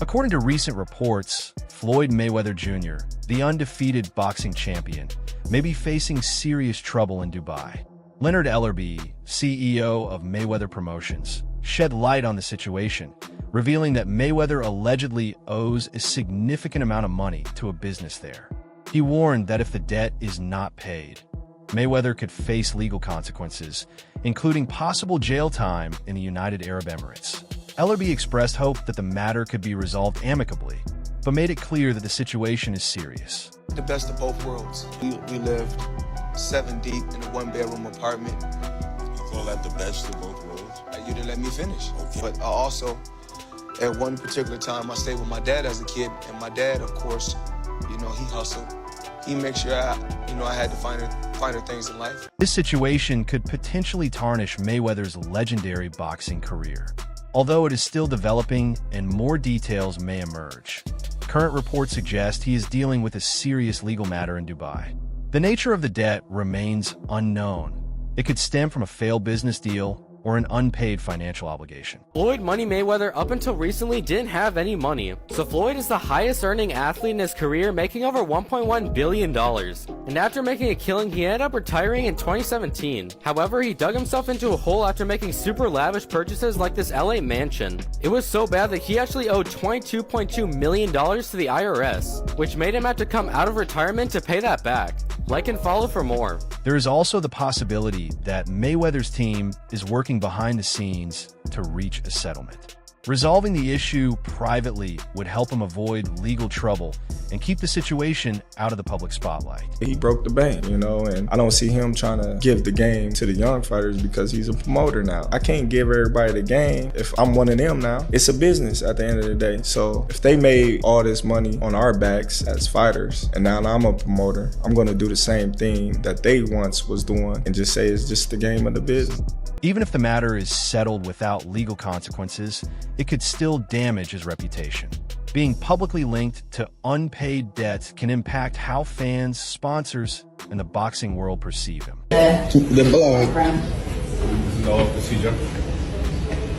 According to recent reports, Floyd Mayweather Jr., the undefeated boxing champion, may be facing serious trouble in Dubai. Leonard Ellerbe, CEO of Mayweather Promotions, shed light on the situation, revealing that Mayweather allegedly owes a significant amount of money to a business there. He warned that if the debt is not paid, Mayweather could face legal consequences, including possible jail time in the United Arab Emirates. Ellerbe expressed hope that the matter could be resolved amicably, but made it clear that the situation is serious. The best of both worlds. We lived 7 deep in a one-bedroom apartment. You call that the best of both worlds? You didn't let me finish. Okay. But also, at one particular time, I stayed with my dad as a kid, and my dad, of course, he hustled. He made sure I had to finer things in life. This situation could potentially tarnish Mayweather's legendary boxing career, although it is still developing and more details may emerge. Current reports suggest he is dealing with a serious legal matter in Dubai. The nature of the debt remains unknown. It could stem from a failed business deal or an unpaid financial obligation. Floyd Money Mayweather up until recently didn't have any money, so Floyd is the highest earning athlete in his career, making over $1.1 billion. And after making a killing, he ended up retiring in 2017. However, he dug himself into a hole after making super lavish purchases like this LA mansion. It was so bad that he actually owed $22.2 million to the IRS, which made him have to come out of retirement to pay that back. Like and follow for more. There is also the possibility that Mayweather's team is working behind the scenes to reach a settlement. Resolving the issue privately would help him avoid legal trouble and keep the situation out of the public spotlight. He broke the bank, and I don't see him trying to give the game to the young fighters because he's a promoter now. I can't give everybody the game if I'm one of them now. It's a business at the end of the day. So if they made all this money on our backs as fighters, and now I'm a promoter, I'm going to do the same thing that they once was doing and just say it's just the game of the business. Even if the matter is settled without legal consequences, it could still damage his reputation. Being publicly linked to unpaid debts can impact how fans, sponsors, and the boxing world perceive him. The blood. This is all procedure.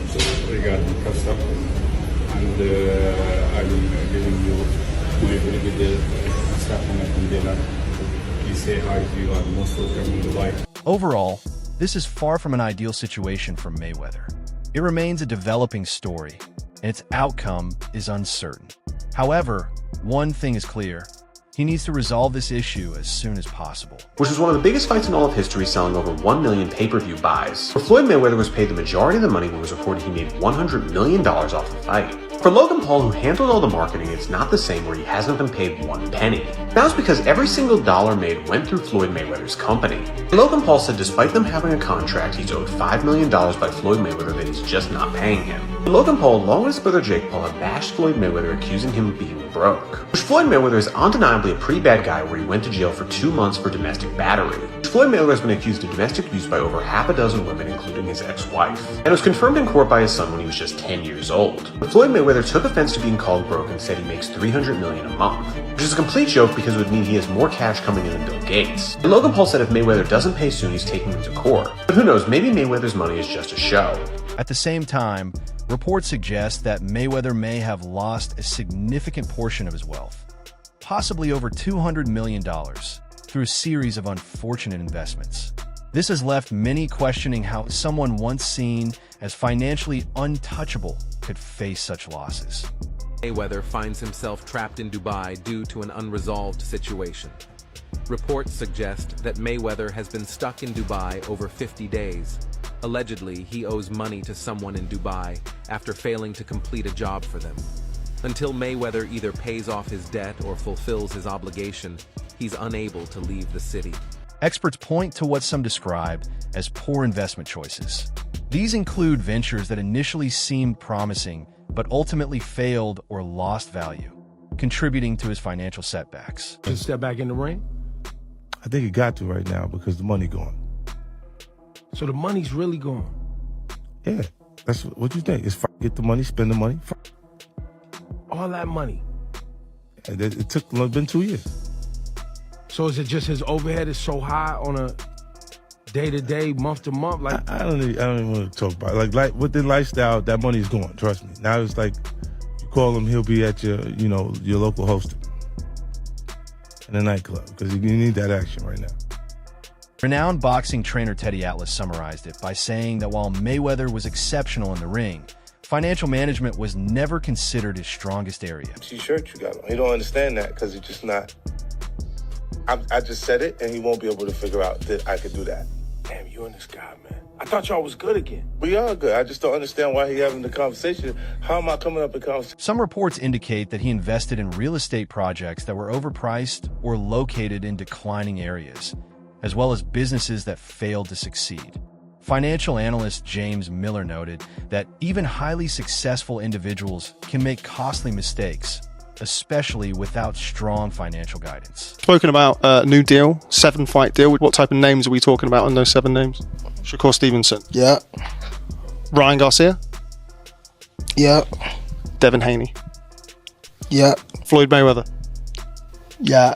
So regarding custom, and I'm giving you my very good staff from dinner. Please say hi to you and most welcome in Dubai. Overall, this is far from an ideal situation for Mayweather. It remains a developing story, and its outcome is uncertain. However, one thing is clear. He needs to resolve this issue as soon as possible. Which was one of the biggest fights in all of history, selling over 1 million pay-per-view buys. Where Floyd Mayweather was paid the majority of the money when it was reported he made $100 million off the fight. For Logan Paul, who handled all the marketing, it's not the same where he hasn't been paid one penny. That was because every single dollar made went through Floyd Mayweather's company. Logan Paul said despite them having a contract, he's owed $5 million by Floyd Mayweather that he's just not paying him. Logan Paul, along with his brother Jake Paul, have bashed Floyd Mayweather, accusing him of being broke. Which Floyd Mayweather is undeniably a pretty bad guy, where he went to jail for 2 months for domestic battery. Which Floyd Mayweather has been accused of domestic abuse by over half a dozen women, including his ex-wife. And it was confirmed in court by his son when he was just 10 years old. But Floyd Mayweather took offense to being called broke and said he makes $300 million a month. Which is a complete joke because it would mean he has more cash coming in than Bill Gates. And Logan Paul said if Mayweather doesn't pay soon, he's taking him to court. But who knows, maybe Mayweather's money is just a show. At the same time, reports suggest that Mayweather may have lost a significant portion of his wealth, possibly over $200 million, through a series of unfortunate investments. This has left many questioning how someone once seen as financially untouchable could face such losses. Mayweather finds himself trapped in Dubai due to an unresolved situation. Reports suggest that Mayweather has been stuck in Dubai over 50 days. Allegedly, he owes money to someone in Dubai after failing to complete a job for them. Until Mayweather either pays off his debt or fulfills his obligation, he's unable to leave the city. Experts point to what some describe as poor investment choices. These include ventures that initially seemed promising but ultimately failed or lost value, contributing to his financial setbacks. Just step back in the ring? I think it got to right now because the money gone. So the money's really gone? Yeah, that's what you think. It's get the money, spend the money. All that money? And it took been 2 years. So is it just his overhead is so high on a day-to-day, month-to-month? Like I don't even want to talk about it. Like with the lifestyle, that money's gone. Trust me. Now it's like you call him, he'll be at your, your local hosting in a nightclub because you need that action right now. Renowned boxing trainer Teddy Atlas summarized it by saying that while Mayweather was exceptional in the ring, financial management was never considered his strongest area. T-shirt you got on. He don't understand that because he's just not. I just said it, and he won't be able to figure out that I could do that. Damn, you and this guy, man. I thought y'all was good again. We are good. I just don't understand why he having the conversation. How am I coming up in conversation? Some reports indicate that he invested in real estate projects that were overpriced or located in declining areas, as well as businesses that failed to succeed. Financial analyst James Miller noted that even highly successful individuals can make costly mistakes, especially without strong financial guidance. Spoken about a new deal, 7-fight deal. What type of names are we talking about in those 7 names? Shakur Stevenson. Yeah. Ryan Garcia. Yeah. Devin Haney. Yeah. Floyd Mayweather. Yeah.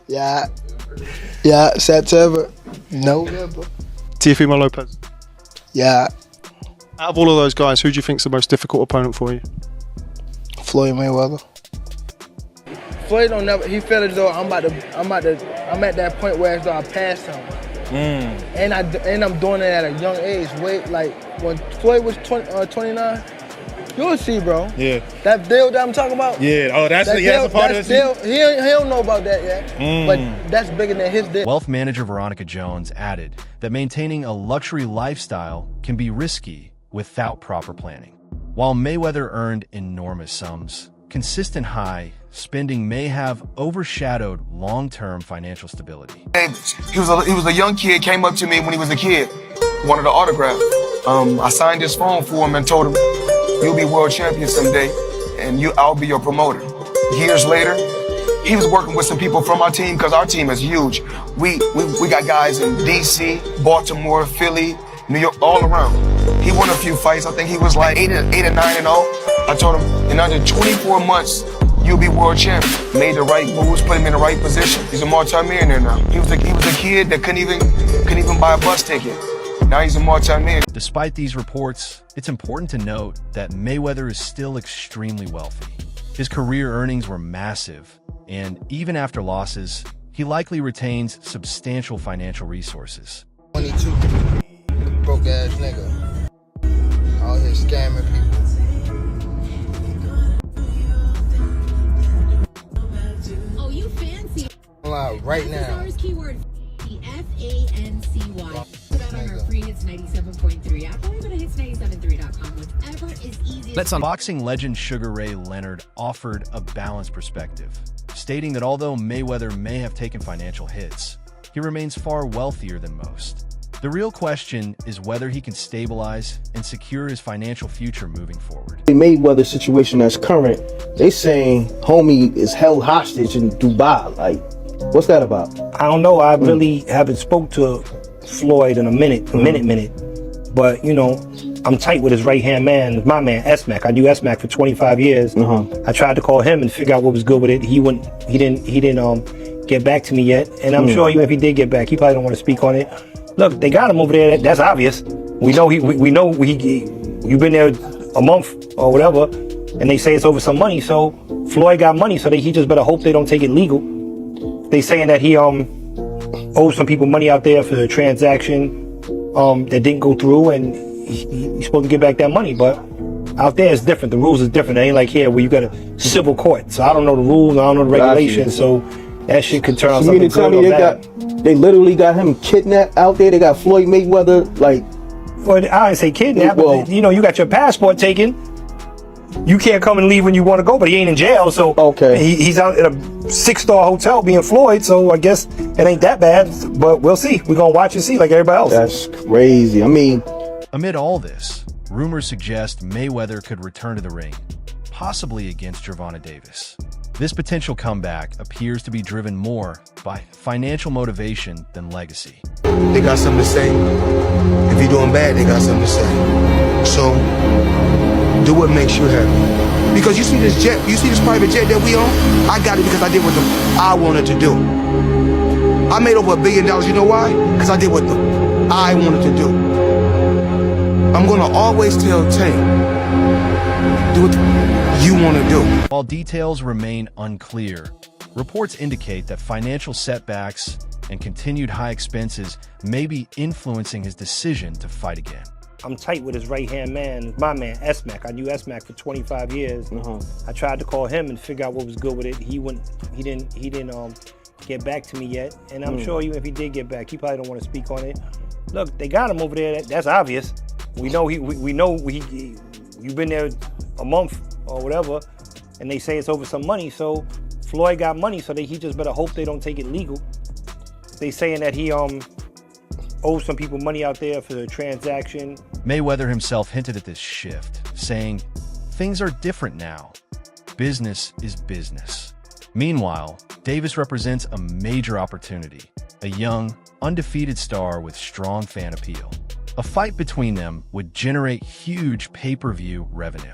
Yeah. Yeah. September. November. Teofimo Lopez. Yeah. Out of all of those guys, who do you think's the most difficult opponent for you? Floyd Mayweather. Floyd don't never. He felt as though I'm at that point where as though I passed him. And I'm doing it at a young age. Wait, like when Floyd was 29, you'll see, bro. Yeah. That deal that I'm talking about. Yeah. Oh, that's a part of the deal. He don't know about that yet. But that's bigger than his deal. Wealth manager Veronica Jones added that maintaining a luxury lifestyle can be risky without proper planning. While Mayweather earned enormous sums, consistent high spending may have overshadowed long-term financial stability. He was a young kid, came up to me when he was a kid, wanted an autograph. I signed his phone for him and told him, "You'll be world champion someday, and I'll be your promoter." Years later, he was working with some people from our team because our team is huge. We got guys in DC, Baltimore, Philly, New York, all around. He won a few fights. I think he was like 8 or 9-0. I told him, in under 24 months, you'll be world champion. Made the right moves, put him in the right position. He's a multi-millionaire now. He was a kid that couldn't even buy a bus ticket. Now he's a multi-millionaire. Despite these reports, it's important to note that Mayweather is still extremely wealthy. His career earnings were massive, and even after losses, he likely retains substantial financial resources. 22, broke ass nigga. Out here scamming people. Oh, you fancy. Right now. Keyword FANCY. Put out on our free Hits 97.3 app or even at hits973.com. Whatever is easiest. Boxing legend Sugar Ray Leonard offered a balanced perspective, stating that although Mayweather may have taken financial hits, he remains far wealthier than most. The real question is whether he can stabilize and secure his financial future moving forward. The Mayweather situation that's current, they saying homie is held hostage in Dubai. Like, what's that about? I don't know. I really haven't spoke to Floyd in a minute. But, I'm tight with his right-hand man, my man, S-Mac. I knew S-Mac for 25 years. I tried to call him and figure out what was good with it. He didn't get back to me yet. And I'm sure even if he did get back, he probably don't want to speak on it. Look, they got him over there. That's obvious. We know you've been there a month or whatever, and they say it's over some money. So Floyd got money, so he just better hope they don't take it legal. They saying that he owes some people money out there for the transaction that didn't go through, and he's supposed to get back that money. But out there it's different. The rules is different. It ain't like here where you got a civil court. So I don't know the rules. I don't know the regulations. So that shit could turn out something good or bad. They literally got him kidnapped out there. They got Floyd Mayweather, like... Well, I didn't say kidnapped, but you got your passport taken. You can't come and leave when you want to go, but he ain't in jail, so... Okay. He's out at a 6-star hotel being Floyd, so I guess it ain't that bad, but we'll see. We're going to watch and see like everybody else. That's crazy. I mean... Amid all this, rumors suggest Mayweather could return to the ring, possibly against Gervonta Davis. This potential comeback appears to be driven more by financial motivation than legacy. They got something to say. If you're doing bad, they got something to say. So, do what makes you happy. Because you see this jet, you see this private jet that we own? I got it because I did what I wanted to do. I made over $1 billion, you know why? Because I did what I wanted to do. I'm gonna always tell Tank, do what you want to do. While details remain unclear, reports indicate that financial setbacks and continued high expenses may be influencing his decision to fight again. I'm tight with his right-hand man, my man, S-Mac. I knew S-Mac for 25 years. I tried to call him and figure out what was good with it. He didn't get back to me yet. And I'm sure even if he did get back, he probably don't want to speak on it. Look, they got him over there. That's obvious. We know you've been there a month or whatever, and they say it's over some money. So Floyd got money, so he just better hope they don't take it legal. They saying that he owes some people money out there for the transaction. Mayweather himself hinted at this shift, saying, "Things are different now. Business is business." Meanwhile, Davis represents a major opportunity, a young, undefeated star with strong fan appeal. A fight between them would generate huge pay-per-view revenue.